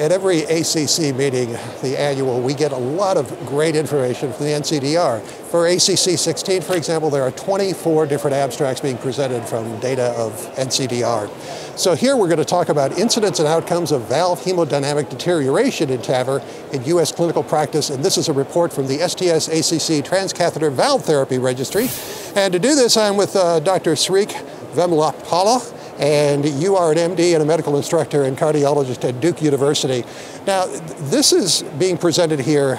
At every ACC meeting, the annual, we get a lot of great information from the NCDR. For ACC 16, for example, there are 24 different abstracts being presented from data of NCDR. So here we're going to talk about incidence and outcomes of valve hemodynamic deterioration in TAVR in U.S. clinical practice, and this is a report from the STS-ACC Transcatheter Valve Therapy Registry. And to do this, I'm with Dr. Sreekanth Vemulapalli, and you are an MD and a medical instructor and cardiologist at Duke University. Now, this is being presented here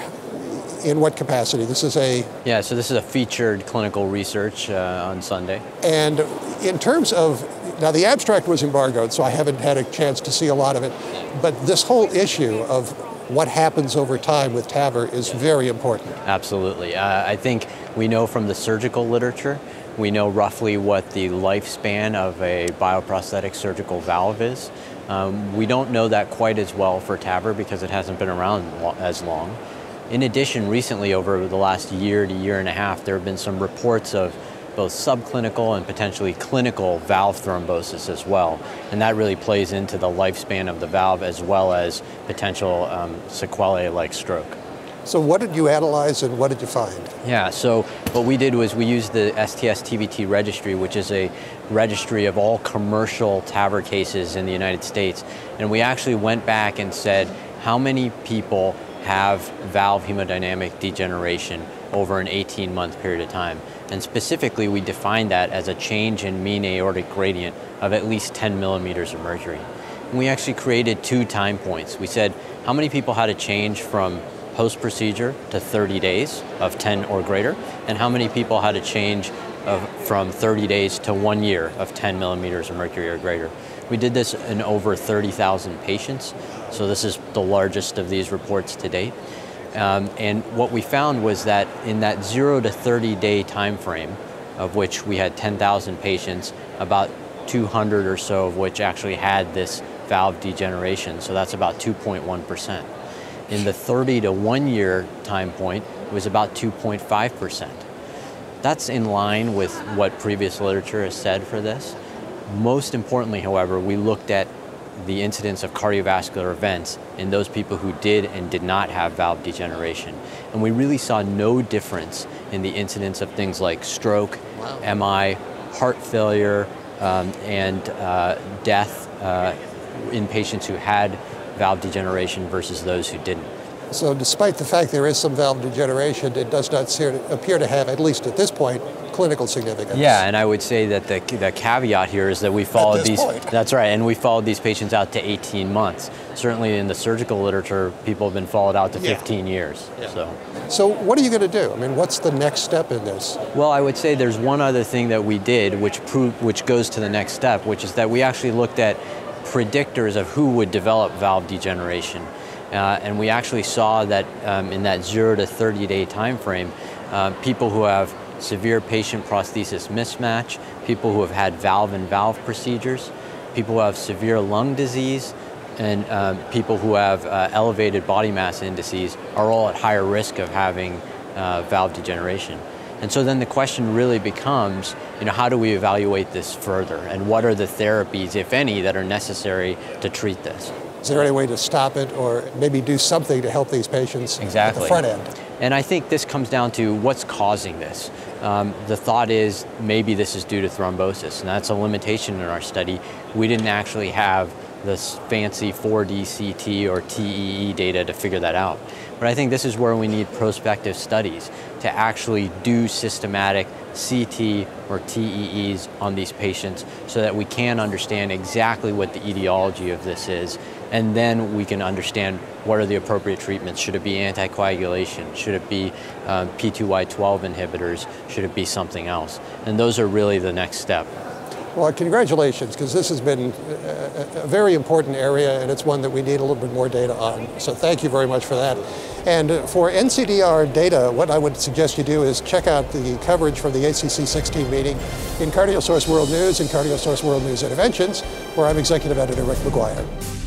in what capacity? This is a... Yeah, so this is a featured clinical research on Sunday. And in terms of, now the abstract was embargoed, so I haven't had a chance to see a lot of it, but this whole issue of what happens over time with TAVR is very important. Absolutely. I think we know from the surgical literature, we know roughly what the lifespan of a bioprosthetic surgical valve is. We don't know that quite as well for TAVR because it hasn't been around as long. In addition, recently over the last year to year and a half, there have been some reports of both subclinical and potentially clinical valve thrombosis as well. And that really plays into the lifespan of the valve as well as potential sequelae like stroke. So what did you analyze and what did you find? Yeah, so what we did was we used the STS-TVT registry, which is a registry of all commercial TAVR cases in the United States. And we actually went back and said, how many people have valve hemodynamic degeneration over an 18-month period of time? And specifically, we defined that as a change in mean aortic gradient of at least 10 millimeters of mercury. And we actually created 2 time points. We said, how many people had a change from post-procedure to 30 days of 10 or greater, and how many people had a change from 30 days to 1 year of 10 millimeters of mercury or greater. We did this in over 30,000 patients, so this is the largest of these reports to date. And what we found was that in that 0 to 30 day time frame, of which we had 10,000 patients, about 200 or so of which actually had this valve degeneration, so that's about 2.1%. In the 30 to 1 year time point, it was about 2.5%. That's in line with what previous literature has said for this. Most importantly, however, we looked at the incidence of cardiovascular events in those people who did and did not have valve degeneration. And we really saw no difference in the incidence of things like stroke, MI, heart failure, and death in patients who had valve degeneration versus those who didn't. So despite the fact there is some valve degeneration, it does not appear to have, at least at this point, clinical significance. Yeah, and I would say that the caveat here is that we followed these, that's right, and we followed these patients out to 18 months. Certainly in the surgical literature, people have been followed out to 15 years. Yeah. So what are you going to do? I mean, what's the next step in this? Well, I would say there's one other thing that we did which goes to the next step, which is that we actually looked at predictors of who would develop valve degeneration. And we actually saw that in that 0 to 30 day time frame, people who have severe patient prosthesis mismatch, people who have had valve-in-valve procedures, people who have severe lung disease, and people who have elevated body mass indices are all at higher risk of having valve degeneration. And so then the question really becomes, how do we evaluate this further? And what are the therapies, if any, that are necessary to treat this? Is there any way to stop it or maybe do something to help these patients at the front end? And I think this comes down to what's causing this. The thought is maybe this is due to thrombosis, and that's a limitation in our study. We didn't actually have this fancy 4D CT or TEE data to figure that out. But I think this is where we need prospective studies to actually do systematic CT or TEEs on these patients so that we can understand exactly what the etiology of this is, and then we can understand what are the appropriate treatments. Should it be anticoagulation? Should it be P2Y12 inhibitors? Should it be something else? And those are really the next step. Well, congratulations, because this has been a very important area, and it's one that we need a little bit more data on. So thank you very much for that. And for NCDR data, what I would suggest you do is check out the coverage from the ACC 16 meeting in CardioSource World News and CardioSource World News Interventions, where I'm Executive Editor Rick McGuire.